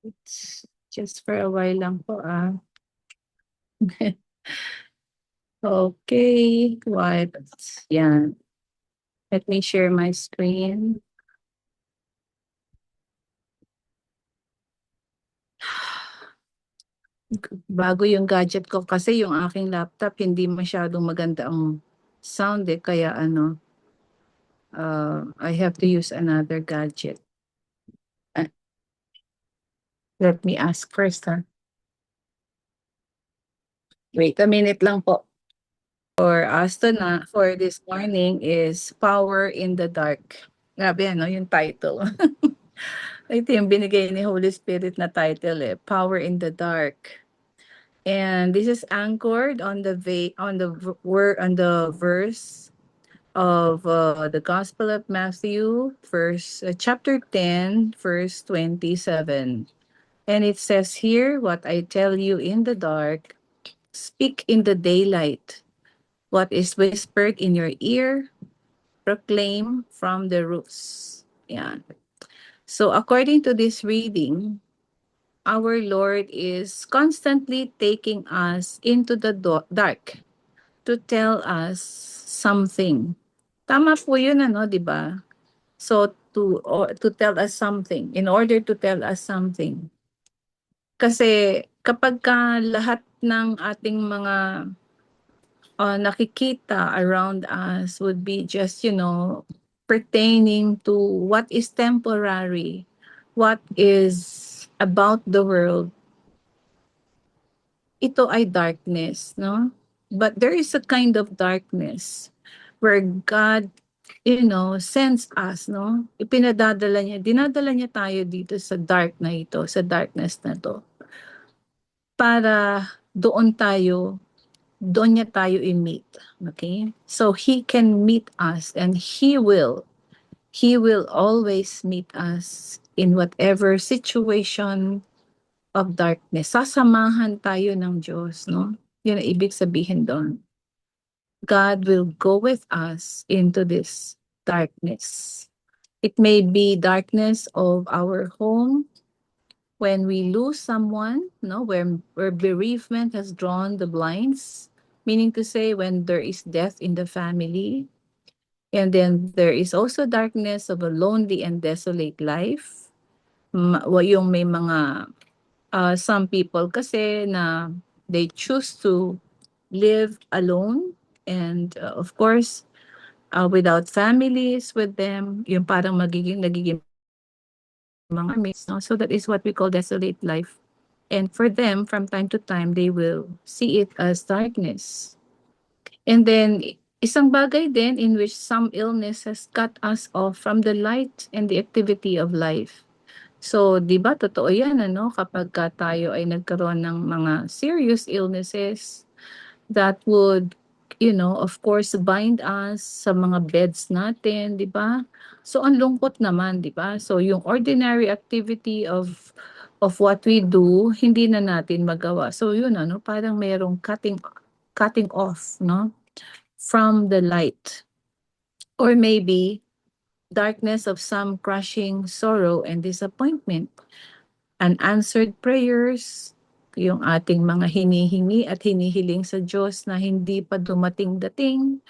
It's just for a while lang po, ah. Okay, what? Yan. Let me share my screen. Bago yung gadget ko kasi yung aking laptop hindi masyadong maganda ang sound eh. Kaya ano, I have to use another gadget. Ah, let me ask first, ha? Wait a minute lang po. For us for this morning is Power in the Dark. Grabe ano yung title. Ito yung binigay ni Holy Spirit na title eh, Power in the Dark. And this is anchored on the on the verse of the Gospel of Matthew, chapter 10, verse 27. And it says here, what I tell you in the dark, speak in the daylight. What is whispered in your ear, proclaim from the roofs. Yan. So according to this reading, our Lord is constantly taking us into the dark to tell us something. Tama po yun, ano, di ba? So, to tell us something, in order to tell us something. Kasi kapag ka lahat ng ating mga nakikita around us would be just, pertaining to what is temporary, what is about the world, ito ay darkness, no? But there is a kind of darkness where God, sends us, no? Dinadala niya tayo dito sa dark na ito, sa darkness na to, para doon niya tayo i-meet. Okay? So He can meet us and He will always meet us in whatever situation of darkness. Sasamahan tayo ng Diyos, no? Yun ang ibig sabihin doon. God will go with us into this darkness. It may be darkness of our home when we lose someone, no, where bereavement has drawn the blinds, meaning to say when there is death in the family. And then there is also darkness of a lonely and desolate life. Yung may mga some people kasi na they choose to live alone and of course without families with them, yung parang nagiging mga mates, no? So that is what we call desolate life. And for them, from time to time, they will see it as darkness. And then, isang bagay din in which some illness has cut us off from the light and the activity of life. So, di ba, totoo yan, ano, kapag tayo ay nagkaroon ng mga serious illnesses that would, of course, bind us sa mga beds natin, di ba? So, ang lungkot naman, di ba? So, yung ordinary activity of what we do, hindi na natin magawa. So, yun, ano, parang merong cutting off, no? From the light. Or maybe, darkness of some crushing sorrow and disappointment. Unanswered prayers, yung ating mga hinihingi at hinihiling sa Diyos na hindi pa dumating-dating,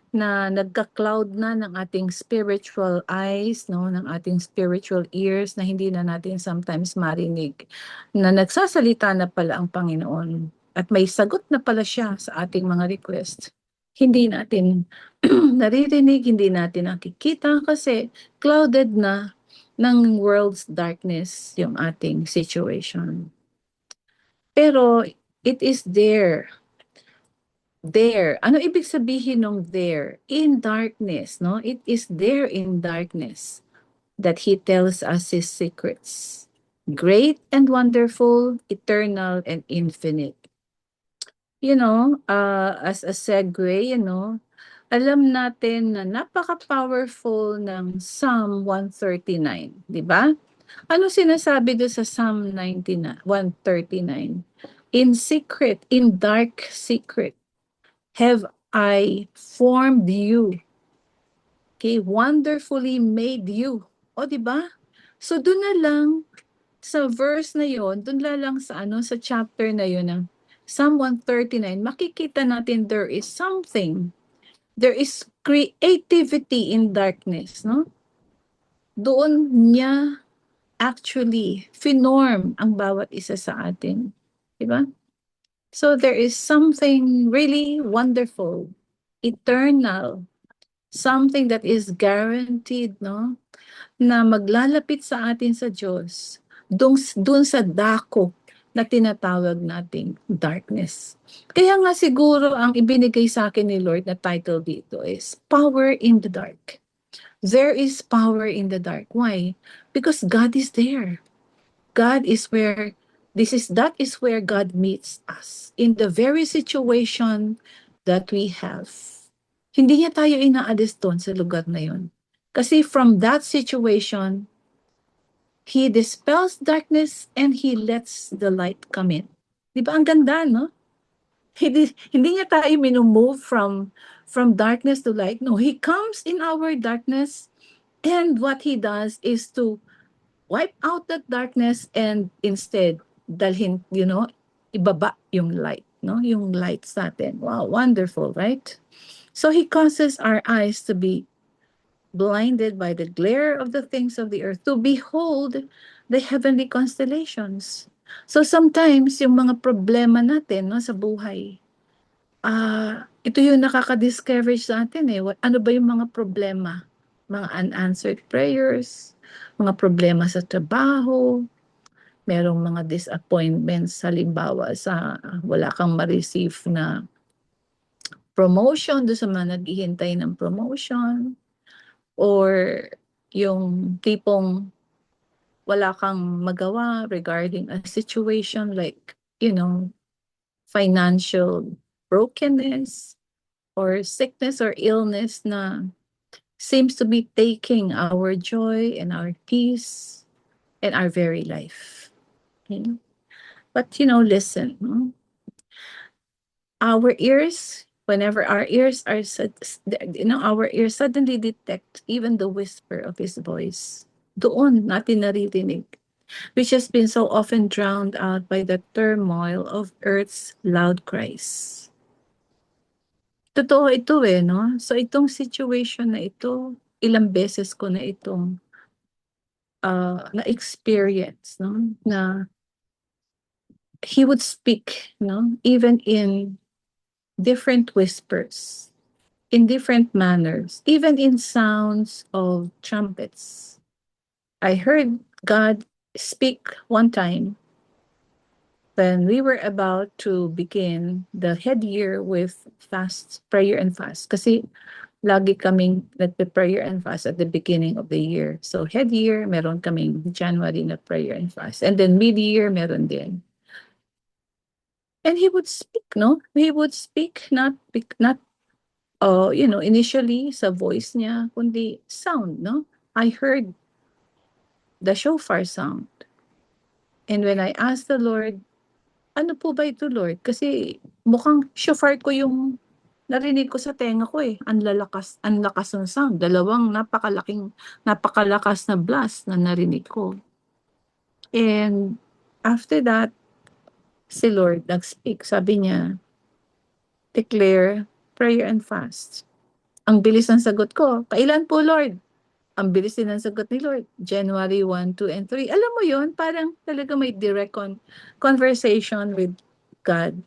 na nagka-cloud na ng ating spiritual eyes, no, ng ating spiritual ears na hindi na natin sometimes marinig, na nagsasalita na pala ang Panginoon at may sagot na pala siya sa ating mga request. Hindi natin naririnig, hindi natin nakikita kasi clouded na ng world's darkness yung ating situation. Pero it is there. There. Ano ibig sabihin ng there? In darkness, no? It is there in darkness that He tells us His secrets. Great and wonderful, eternal and infinite. As a segue, alam natin na napaka-powerful ng Psalm 139, di ba? Ano sinasabi doon sa Psalm 139? In secret, in dark secret, have I formed you. Okay, wonderfully made you. O, di ba? So doon na lang sa verse na yon, dun lang sa ano, sa chapter na yon ng Psalm 139, makikita natin there is creativity in darkness, no? Doon niya actually finorm ang bawat isa sa atin. Diba? So there is something really wonderful, eternal, something that is guaranteed, no? Na maglalapit sa atin sa Diyos, dun sa dako na tinatawag nating darkness. Kaya nga siguro ang ibinigay sa akin ni Lord na title dito is Power in the Dark. There is power in the dark. Why? Because God is there. God is where that is where God meets us in the very situation that we have. Hindi niya tayo inaalis doon sa lugar na yun. Kasi from that situation, He dispels darkness and He lets the light come in. Di ba ang ganda, no? Hindi niya tayo minumove from darkness to light. No, He comes in our darkness and what He does is to wipe out that darkness and instead dalhin, ibaba yung light, no? Yung light sa atin. Wow, wonderful, right? So He causes our eyes to be blinded by the glare of the things of the earth, to behold the heavenly constellations. So sometimes, yung mga problema natin, no, sa buhay, ito yung nakaka-discourage sa atin eh. Ano ba yung mga problema? Mga unanswered prayers, mga problema sa trabaho, merong mga disappointments, halimbawa sa wala kang ma-receive na promotion, do sa mga naghihintay ng promotion, or yung tipong wala kang magawa regarding a situation like, financial brokenness or sickness or illness na seems to be taking our joy and our peace and our very life. Okay? But listen, no? Our ears, whenever our ears are, our ears suddenly detect even the whisper of His voice. Doon natin naririnig, which has been so often drowned out by the turmoil of earth's loud cries. Totoo ito eh, no? So itong situation na ito, ilang beses ko na itong na-experience, no? Na He would speak, no? Even in different whispers, in different manners, even in sounds of trumpets. I heard God speak one time when we were about to begin the head year with fast, prayer and fast. Kasi lagi kaming nagpe-prayer and fast at the beginning of the year. So head year, meron kaming January na prayer and fast. And then mid-year, meron din. And He would speak, no? He would speak not initially sa voice niya, kundi sound, no? I heard the shofar sound. And when I asked the Lord, ano po ba ito, Lord? Kasi mukhang shofar ko yung narinig ko sa tenga ko eh. Ang lakas ng sound. Dalawang napakalakas na blast na narinig ko. And after that, si Lord nag-speak. Sabi niya, declare prayer and fast. Ang bilis ng sagot ko. Kailan po, Lord? Ang bilis din ng sagot ni Lord. January 1, 2, and 3. Alam mo yon, parang talaga may direct conversation with God.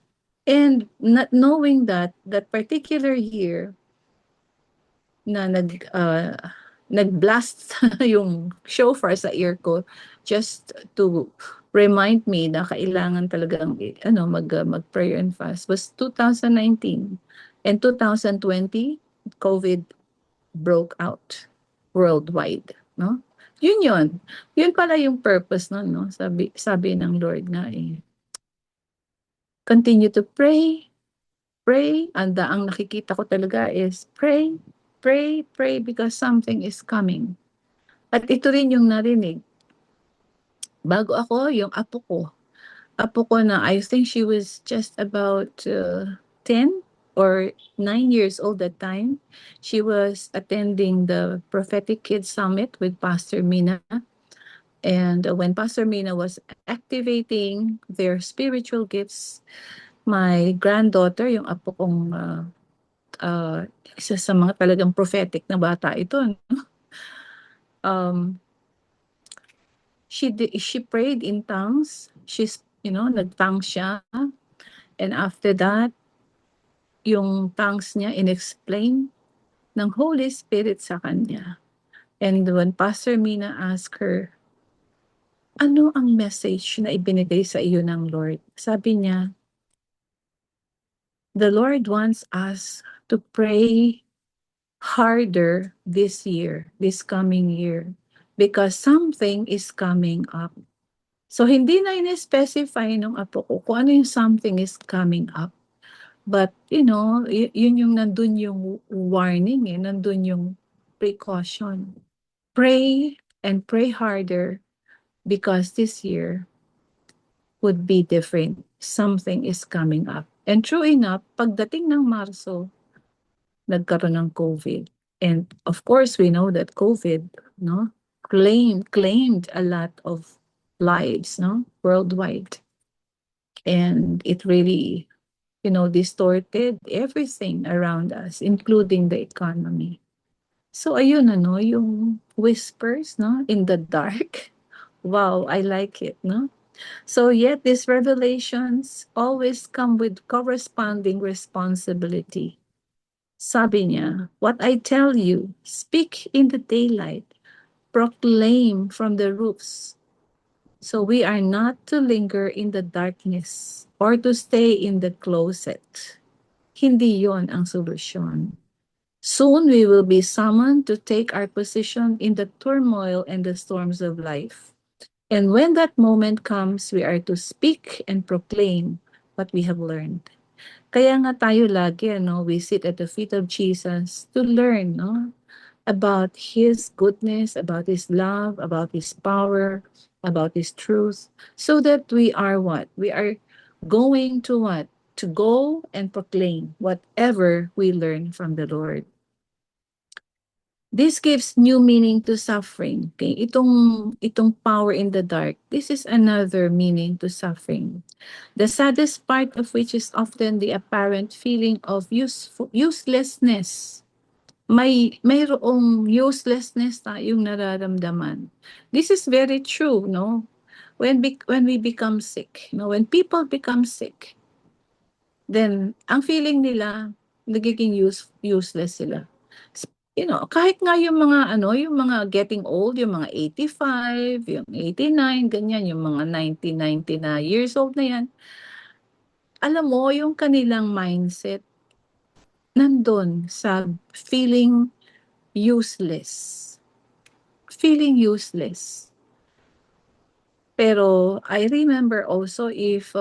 And not knowing that particular year na nag-blast yung shofar sa ear ko just to remind me na kailangan talagang mag-prayer and fast was 2019. And 2020, COVID broke out worldwide, no? Yun. Yun pala yung purpose nun, no? Sabi ng Lord nga eh, continue to pray, pray. Ang nakikita ko talaga is pray, pray, pray because something is coming. At ito rin yung narinig. Bago ako, yung apo ko na I think she was just about 10 or 9 years old that time. She was attending the Prophetic Kids Summit with Pastor Mina. And when Pastor Mina was activating their spiritual gifts, my granddaughter, yung apo kong uh, isa sa mga talagang prophetic na bata ito, no? um, she prayed in tongues. She's, nag-tongues siya. And after that, yung tongues niya inexplain ng Holy Spirit sa kanya. And when Pastor Mina asked her, ano ang message na ibinigay sa iyo ng Lord? Sabi niya, the Lord wants us to pray harder this year, this coming year, because something is coming up. So, hindi na in-specify nung apo ko kung ano yung something is coming up. But, yun yung nandun yung warning nandun yung precaution. Pray and pray harder because this year would be different. Something is coming up. And true enough, pagdating ng Marso, nagkaroon ng COVID. And of course, we know that COVID, no, claimed a lot of lives, no, worldwide. And it really, distorted everything around us, including the economy. So ayun yung whispers, no, in the dark. Wow, I like it, no? So yet these revelations always come with corresponding responsibility. Sabi niya, what I tell you, speak in the daylight, proclaim from the roofs. So we are not to linger in the darkness or to stay in the closet. Hindi yon ang solusyon. Soon we will be summoned to take our position in the turmoil and the storms of life. And when that moment comes, we are to speak and proclaim what we have learned. Kaya nga tayo lagi, we sit at the feet of Jesus to learn, about His goodness, about His love, about His power, about His truth, so that we are what? We are going to what? To go and proclaim whatever we learn from the Lord. This gives new meaning to suffering. Okay? Itong power in the dark, this is another meaning to suffering. The saddest part of which is often the apparent feeling of uselessness. Mayroong uselessness tayong nararamdaman. This is very true, no? When we become sick, when people become sick, then ang feeling nila nagiging useless sila. Kahit nga yung mga yung mga getting old, yung mga 85, yung 89, ganyan, yung mga 90 na years old na yan, alam mo yung kanilang mindset nandun sa feeling useless. Feeling useless. Pero I remember also if,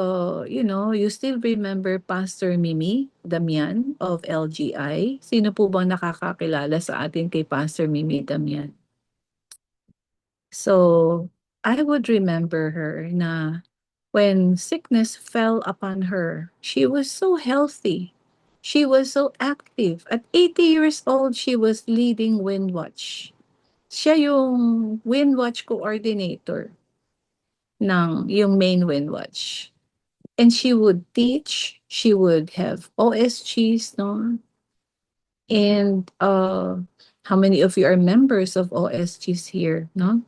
you still remember Pastor Mimi Damian of LGI. Sino po bang nakakakilala sa atin kay Pastor Mimi Damian? So, I would remember her na when sickness fell upon her, she was so healthy. She was so active. At 80 years old, she was leading Windwatch. Siya yung Windwatch coordinator ng yung main Windwatch. And she would teach, she would have OSGs, no? And how many of you are members of OSGs here, no?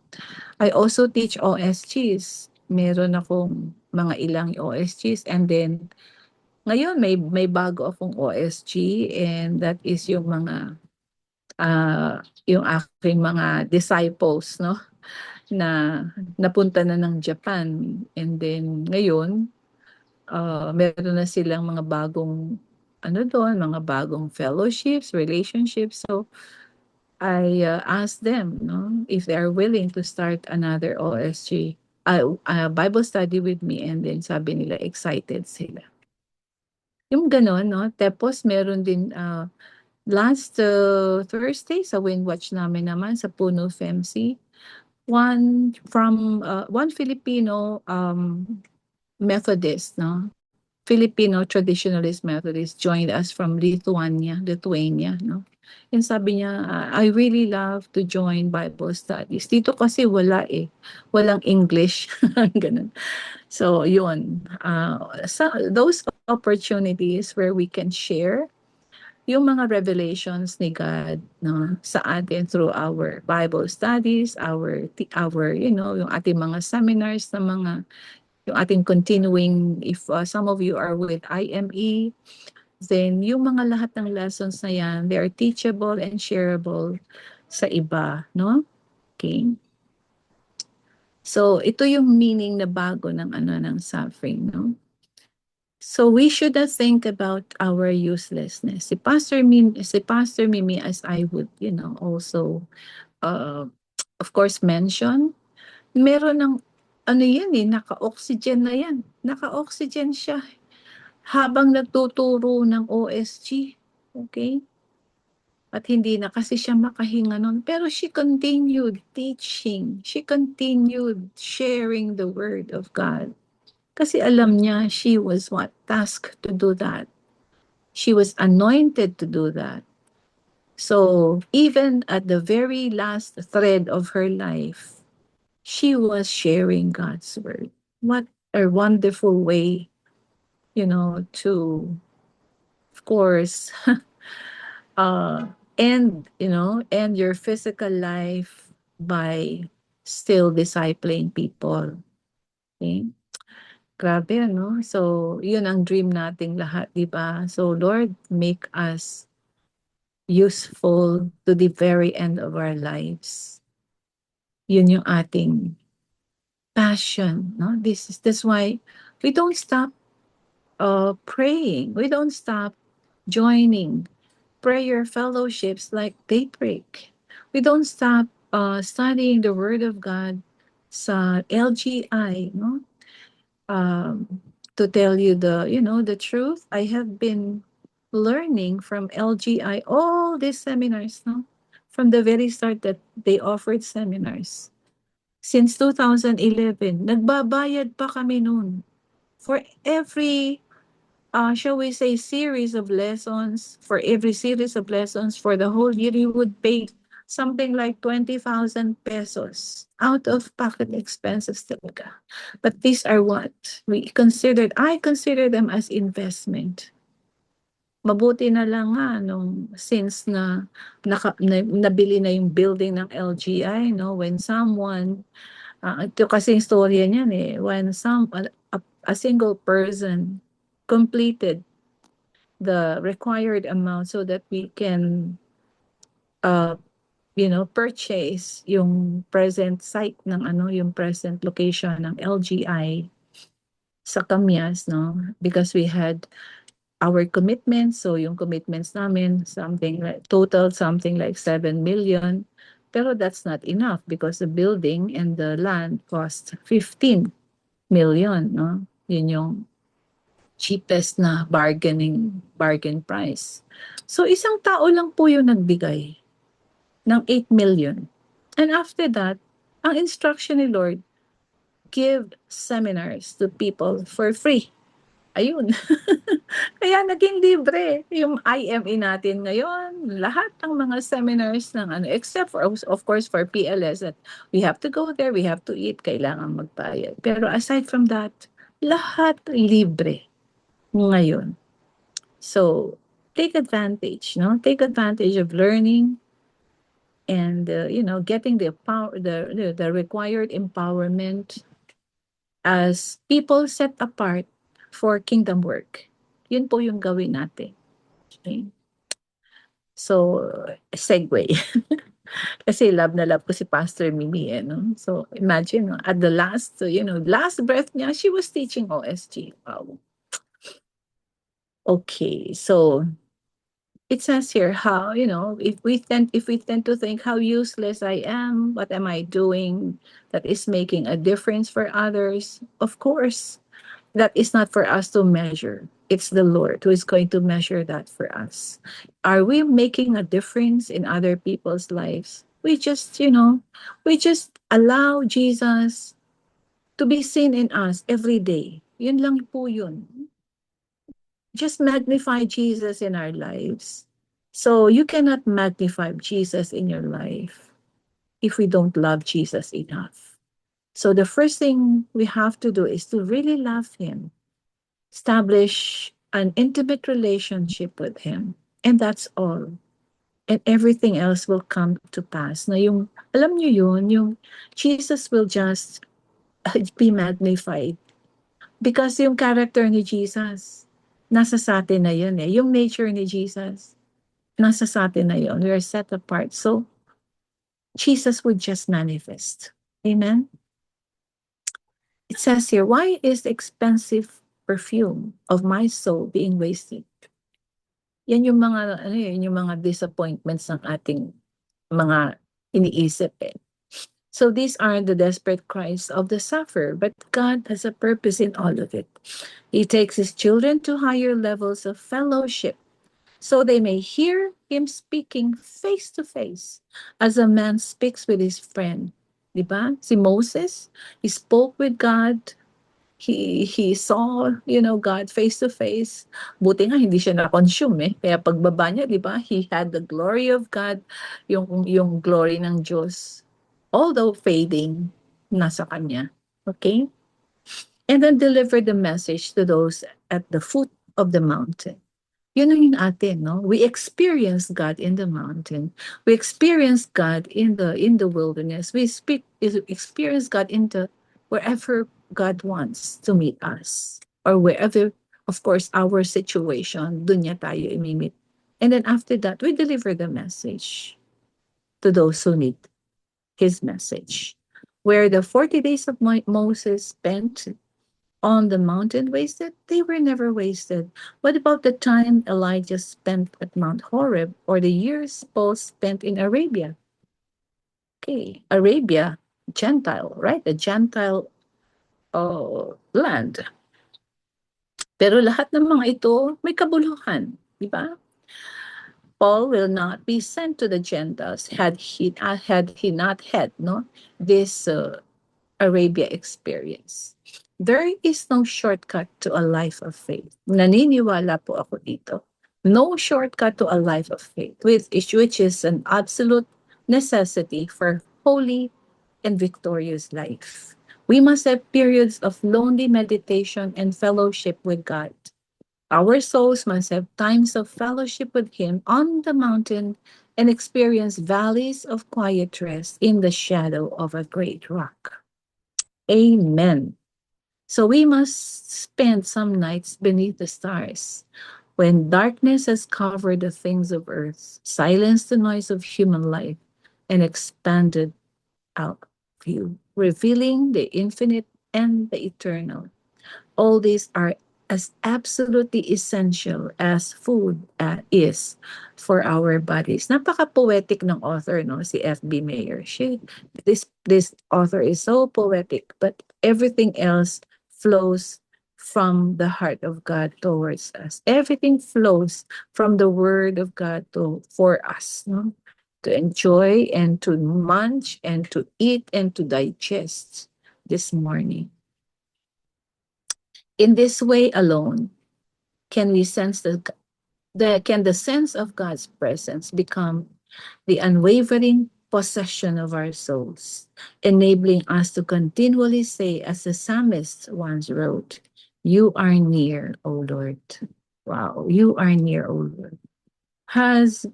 I also teach OSGs. Meron akong mga ilang OSGs, and then ngayon may bago akong OSG, and that is yung mga yung aking mga disciples, no, na napunta na ng Japan. And then ngayon meron na silang mga bagong mga bagong fellowships, relationships. So I asked them, no, if they are willing to start another OSG, Bible study with me, and then sabi nila excited sila. Yung gano'n, no? Tapos meron din last Thursday sa Windwatch namin naman sa Puno FEMC, one Filipino Methodist, no? Filipino Traditionalist Methodist joined us from Lithuania, no? And sabi niya, I really love to join Bible studies. Dito kasi wala eh. Walang English. Ganun. So, yun. Those opportunities where we can share yung mga revelations ni God, no, sa atin through our Bible studies, our yung ating mga seminars na mga yung ating continuing, if some of you are with IME, then yung mga lahat ng lessons na yan, they are teachable and shareable sa iba, no? Okay. So ito yung meaning na bago ng ng suffering, no? So we should not think about our uselessness. Si Pastor Mimi, as I would, also, uh, of course, mention, meron ng, yan eh, naka-oxygen na yan. Naka-oxygen siya habang nagtuturo ng OSG. Okay? At hindi na kasi siya makahinga nun. Pero she continued teaching. She continued sharing the word of God. Kasi alam niya, she was what? Tasked to do that. She was anointed to do that. So, even at the very last thread of her life, she was sharing God's word. What a wonderful way, to, of course, uh, end your physical life by still discipling people. Okay? Grabe, ano? So, yun ang dream nating lahat, di ba? So, Lord, make us useful to the very end of our lives. Yun yung ating passion, no? That's why we don't stop praying. We don't stop joining prayer fellowships like Daybreak. We don't stop studying the Word of God sa LGI, no? To tell you the truth, I have been learning from LGI all these seminars, no? From the very start that they offered seminars. Since 2011, nagbabayad pa kami noon for every shall we say, series of lessons. For every series of lessons for the whole year, you would pay something like 20,000 pesos out of pocket expenses talaga. But these are what I consider them as investment. Mabuti na lang nga nung since nabili na yung building ng LGI, no, when someone, ito kasi istorya niyan eh, when a single person completed the required amount so that we can uh purchase yung present site ng yung present location ng LGI sa Camias, no, because we had our commitments. So yung commitments namin something like 7 million, pero that's not enough because the building and the land cost 15 million, no. Yun yung cheapest na bargain price. So isang tao lang po yung nagbigay ng 8 million. And after that, ang instruction ni Lord, give seminars to people for free. Ayun. Kaya naging libre yung IME natin ngayon. Lahat ng mga seminars ng except for, of course, for PLS that we have to go there, we have to eat, kailangan magbayad. Pero aside from that, lahat libre ngayon. So, take advantage, no? Take advantage of learning and getting the required empowerment as people set apart for kingdom work. Yun po yung gawin natin. Okay? So, segue. Kasi love na love ko si Pastor Mimi, no? So, imagine, no? At the last breath niya, she was teaching OSG. Wow. Okay, so it says here how, if we tend to think how useless I am, what am I doing that is making a difference for others? Of course, that is not for us to measure. It's the Lord who is going to measure that for us. Are we making a difference in other people's lives? We just allow Jesus to be seen in us every day. Yun lang po yun. Just magnify Jesus in our lives. So you cannot magnify Jesus in your life if we don't love Jesus enough. So the first thing we have to do is to really love him, establish an intimate relationship with him. And that's all. And everything else will come to pass. Na yung, alam nyo yun, yung Jesus will just be magnified. Because yung character ni Jesus, nasa sa atin na yun eh. Yung nature ni Jesus, nasa sa atin na yun. We are set apart. So, Jesus would just manifest. Amen? It says here, why is the expensive perfume of my soul being wasted? Yan yung mga, ano yun, yung mga disappointments ng ating mga iniisip eh. So these are the desperate cries of the sufferer, but God has a purpose in all of it. He takes his children to higher levels of fellowship so they may hear him speaking face to face as a man speaks with his friend. Diba? Si Moses, he spoke with God. He saw, God face to face. Buti nga hindi siya na-consume eh. Kaya pagbaba niya, 'di ba? He had the glory of God, yung glory ng Diyos. Although fading, nasa kanya. Okay? And then deliver the message to those at the foot of the mountain. Yun ang yung atin, no? We experience God in the mountain. We experience God in the wilderness. Experience God in the wherever God wants to meet us. Or wherever, of course, our situation, dun niya tayo imimit. And then after that, we deliver the message to those who need his message. Where the 40 days of Moses spent on the mountain wasted? They were never wasted. What about the time Elijah spent at Mount Horeb or the years Paul spent in Arabia? Okay, Arabia, Gentile, right? A Gentile land. Pero lahat ng mga ito may kabuluhan, di ba? Paul will not be sent to the Gentiles had he not had this Arabia experience. There is no shortcut to a life of faith. Naniniwala po ako dito. No shortcut to a life of faith, which is an absolute necessity for holy and victorious life. We must have periods of lonely meditation and fellowship with God. Our souls must have times of fellowship with Him on the mountain and experience valleys of quiet rest in the shadow of a great rock. Amen. So we must spend some nights beneath the stars when darkness has covered the things of earth, silenced the noise of human life, and expanded out view, revealing the infinite and the eternal. All these are as absolutely essential as food is for our bodies. Napaka-poetic ng author, no? Si F.B. Meyer. This author is so poetic, but everything else flows from the heart of God towards us. Everything flows from the Word of God for us, no? To enjoy and to munch and to eat and to digest this morning. In this way alone, can we sense can the sense of God's presence become the unwavering possession of our souls, enabling us to continually say, as the psalmist once wrote, "You are near, O Lord." Wow, you are near, O Lord. Has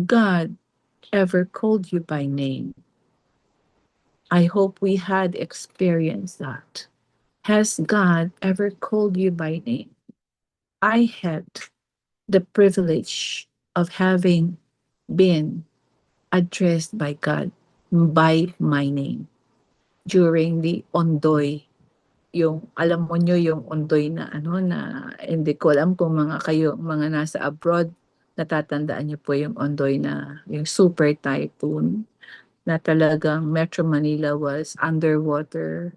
God ever called you by name? I hope we had experienced that. Has God ever called you by name? I had the privilege of having been addressed by God by my name during the Ondoy. Yung, alam mo nyo yung Ondoy na na hindi ko alam kung mga nasa abroad, natatandaan nyo po yung Ondoy na yung super typhoon na talagang Metro Manila was underwater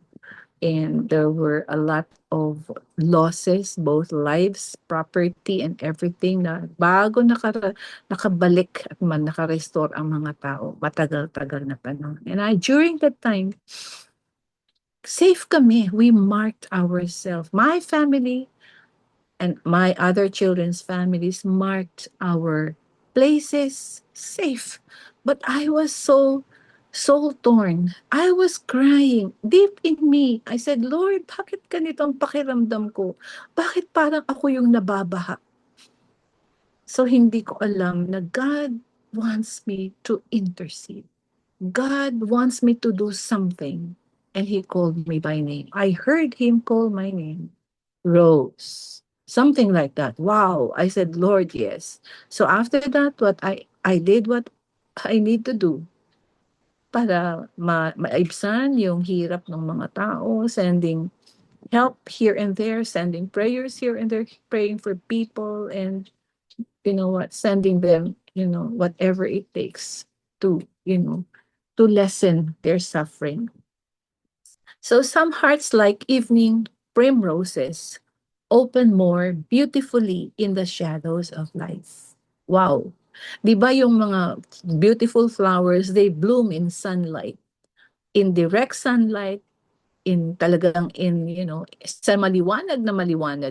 and there were a lot of losses, both lives, property, and everything na bago nakabalik at nakarestore ang mga tao. Matagal-tagal na panahon. And during that time, safe kami. We marked ourselves. My family, and my other children's families marked our places safe. But I was so soul torn. I was crying deep in me. I said, Lord, bakit ganito ang pakiramdam ko? Bakit parang ako yung nababaha? So hindi ko alam na God wants me to intercede. God wants me to do something. And he called me by name. I heard him call my name. Rose. Something like that. Wow. I said, Lord, yes. So after that, I did what I need to do para maibsan yung hirap ng mga tao, sending help here and there, sending prayers here and there, praying for people, and you know what, sending them, whatever it takes to, to lessen their suffering. So some hearts like evening primroses open more beautifully in the shadows of life. Wow. 'Di ba yung mga beautiful flowers, they bloom in sunlight, in direct sunlight, in talagang in, sa maliwanag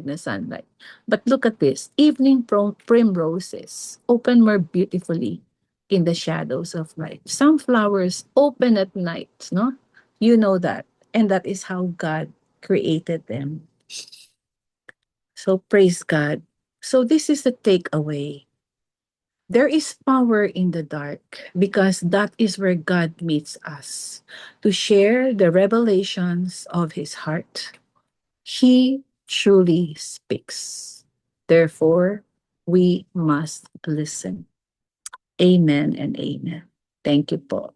na sunlight. But look at this, evening primroses open more beautifully in the shadows of life. Some flowers open at night, no? You know that. And that is how God created them. So praise God. So this is the takeaway. There is power in the dark because that is where God meets us to share the revelations of his heart. He truly speaks. Therefore, we must listen. Amen and amen. Thank you, Paul.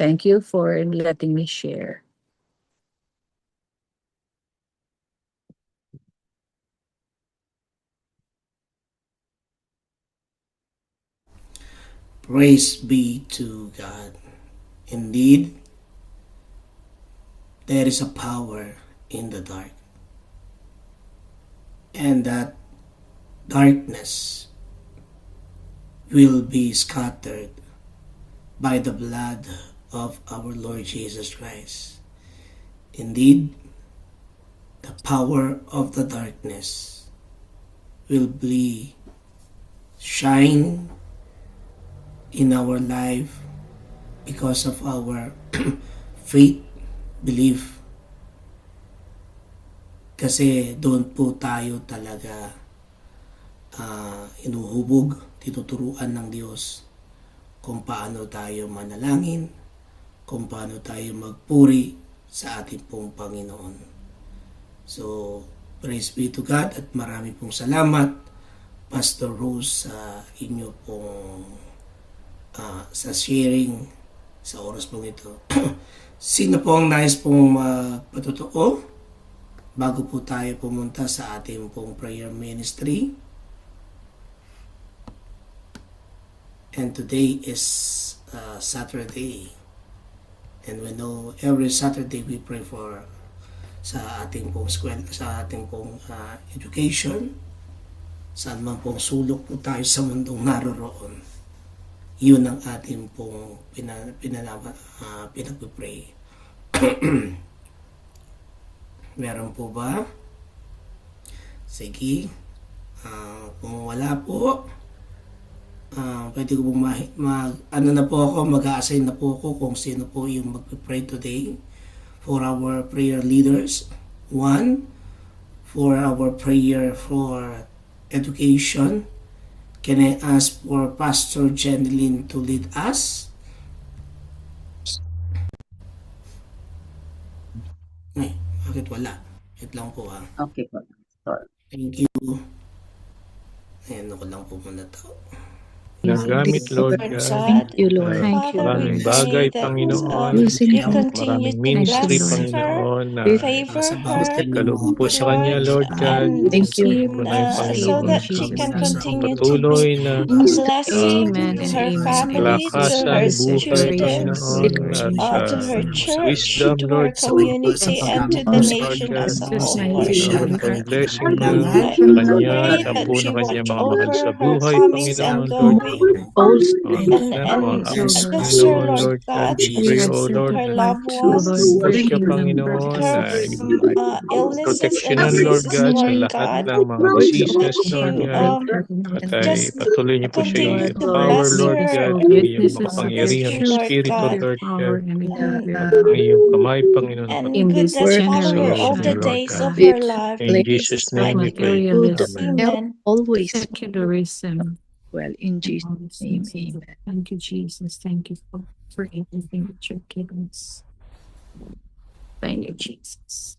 Thank you for letting me share. Praise be to God. Indeed, there is a power in the dark. And that darkness will be scattered by the blood of our Lord Jesus Christ. Indeed, the power of the darkness will be shine in our life because of our faith, belief. Kasi doon po tayo talaga inuhubog, tinuturuan ng Diyos kung paano tayo manalangin, kung paano tayo magpuri sa ating pong Panginoon. So, praise be to God at marami pong salamat, Pastor Rose, sa inyo pong sa sharing sa oras pong ito. Sino po ang nais pong magpatotoo bago po tayo pumunta sa ating pong prayer ministry? And today is Saturday. And we know every Saturday we pray for sa ating pong school, sa ating pong education. Saan man pong sulok po tayo sa mundong naroroon. Yun ang ating pong pinagpipray. Meron po ba? Sige. Kung wala po, pwede ko pong mag-a-assign na po ako kung sino po yung magpipray today for our prayer leaders. 1, for our prayer for education. Can I ask for Pastor Jeneline to lead us? Ay, bakit wala? Wait lang po ha. Okay po. Sorry. Thank you. Ayan, ako lang po muna to. Nagamit, Lord God. Thank you, Lord. Thank you, Maraming Lord. bagay, Panginoon. Using you you. continue Maraming to ministry, bless her, Panginoon, na favor her, kaloob po sa kanya, Lord God. and Thank you. Po na yung so Panginoon. that she can continue to Patuloy na be a blessing Amen to and her amen. family, to kalakasan, her buhay, students, Panginoon, at to her church, wisdom, to Lord, her community, and to the Lord nation God. as a whole, Lord Panginoon, God. pang blessing niya I sa kanya pray at ang that po you na kanya watch mga mahal over sa her buhay, comings and Panginoon, Lord Souls Others na po, and ang Yes, bless her, Panginoon, Lord. Lord Lord God, God, we pray, Spirit, O Jesus. set Lord, their her na loved hearts, O Lord, ones, bless bring ka, them keep back Panginoon, to her na peace. from illnesses and proteksyonan, Lord diseases, God, sa Lord lahat God. ng mga Lord, you diseases, also Lord have God. great Um, heaven At in ay heaven. just patuloy niyo po continue siya Lord, to Lord, i-empower, bless Lord witnessful God, her ng iyong and witnesses of your protect makapangyarihang her, truth, Lord Espiritu, of God, your Lord power, God, and of and your at ang love. iyong kamay, Panginoon, and In good this that pagpapalain follow sa her loob all niyo, the generation, Lord days God. of God, her life. In In Jesus' Jesus' of name we mighty pray. materialism, Amen. Amen. secularism, and all these things. Thank you, Jesus. Thank you for everything that you've given us. Thank you, Jesus.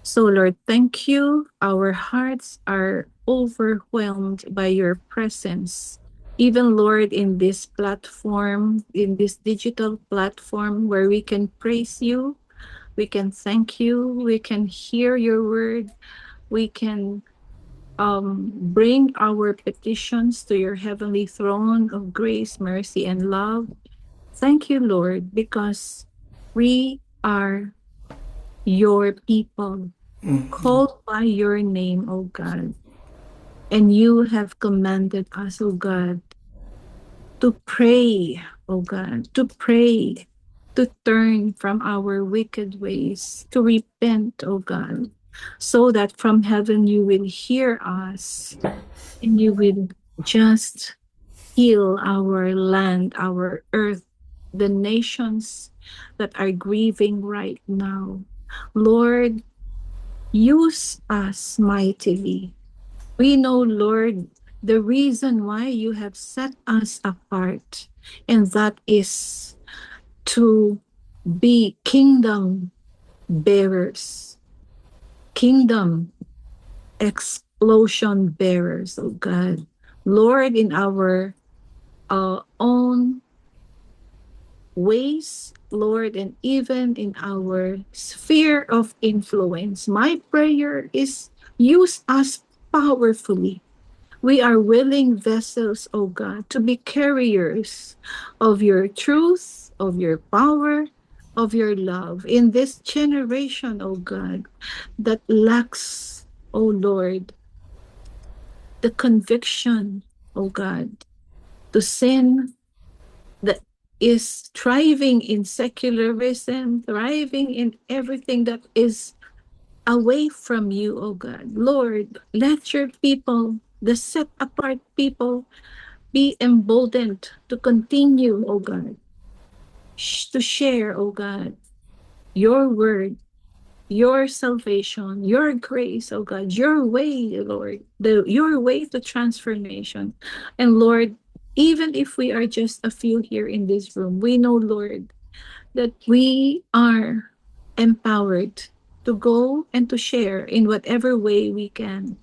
So, Lord, thank you. Our hearts are overwhelmed by your presence. Even, Lord, in this platform, in this digital platform where we can praise you, we can thank you, we can hear your word, we can bring our petitions to your heavenly throne of grace, mercy, and love. Thank you, Lord, because we are your people, called by your name, O God. And you have commanded us, O God, to pray, O God, to pray, to turn from our wicked ways, to repent, O God, so that from heaven you will hear us and you will just heal our land, our earth, the nations that are grieving right now. Lord, use us mightily. We know, Lord, the reason why you have set us apart, and that is to be kingdom bearers, kingdom explosion bearers, oh God. Lord, in our own ways, Lord, and even in our sphere of influence. My prayer is use us powerfully. We are willing vessels, O God, to be carriers of your truth, of your power, of your love in this generation, O God, that lacks, O Lord, the conviction, O God, to sin, that is thriving in secularism, thriving in everything that is away from you, oh God. Lord, let your people, the set apart people, be emboldened to continue, oh God, to share, oh God, your word, your salvation, your grace, oh God, your way, Lord, your way to transformation. And Lord, even if we are just a few here in this room, we know, Lord, that we are empowered to go and to share in whatever way we can.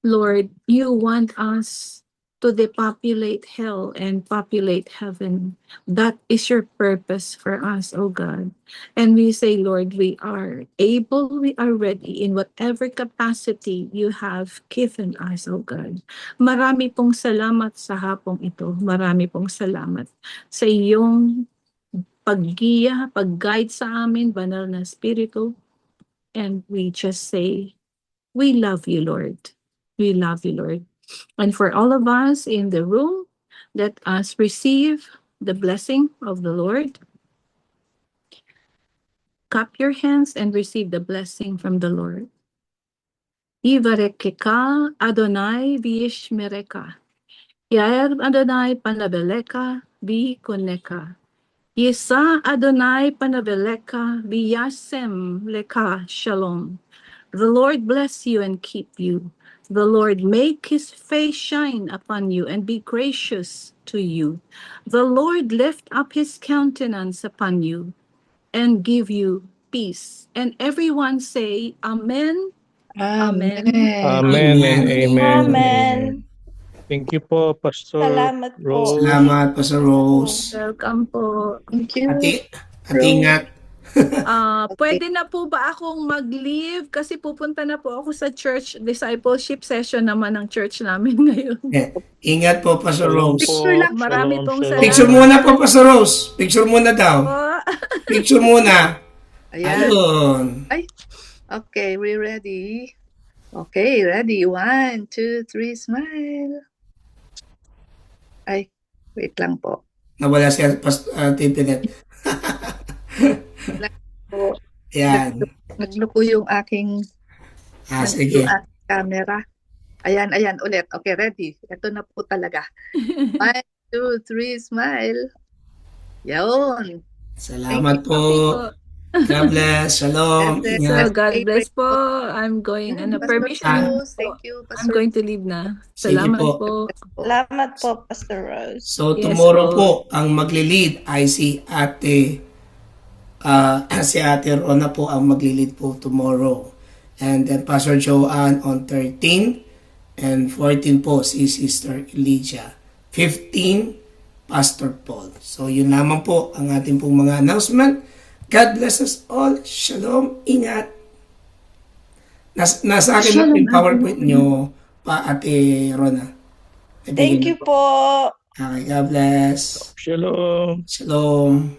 Lord, you want us to depopulate hell and populate heaven. That is your purpose for us, oh God. And we say, Lord, we are able, we are ready in whatever capacity you have given us, oh God. Marami pong salamat sa hapong ito. Marami pong salamat sa iyong paggiya, pag-guide sa amin, banal na Espiritu. And we just say, we love you, Lord. We love you, Lord. And for all of us in the room, let us receive the blessing of the Lord. Cup your hands and receive the blessing from the Lord. Ivarekeka Adonai v'yishmereka. Yair Adonai panabeleka v'koneka. Yisa Adonai panabeleka v'yasem leka shalom. The Lord bless you and keep you. The Lord make his face shine upon you and be gracious to you. The Lord lift up his countenance upon you and give you peace. And everyone say, Amen, Amen, Amen and Amen. amen. Amen. Thank you po, Pastor Salamat po. Rose. Salamat, Pastor Rose. welcome po. Thank you, At ingat. Pwede na po ba akong mag-leave? Kasi pupunta na po ako sa church discipleship session naman ng church namin ngayon. Ingat po, Pastor Shalom Rose. po. Marami Shalom, pong shalom. Picture salamat. muna po, Pastor Rose. Picture muna daw. Po. Picture muna. Ayan. Ayun. Okay, we ready? Okay, ready. 1, 2, 3, smile. Ay, wait lang po. Nawala si Tipinet. Po, Yan. nagluko yung aking Sige. yung aking camera. Ayan, ulit. Okay, ready. Ito na po talaga. 1, 2, 3, smile. Yun. Salamat po. Po. God bless. Shalom. And then, So, Ingat. God bless po. I'm going, Pastor permission. Rose, thank you. I'm Pastor going to leave na. Sige Salamat po. po. Salamat po, Pastor Rose. So, Yes tomorrow po. po, ang magli-lead ay si Ate Rona po ang magli-lead po tomorrow. And then Pastor Joanne on 13 and 14 po si Sister Elijah. 15, Pastor Paul. So, yun lamang po ang ating pong mga announcement. God bless us all. Shalom. Ingat. Nasa akin na yung PowerPoint nyo pa, Ate Rona. Thank you po. Okay, God bless. Shalom. Shalom.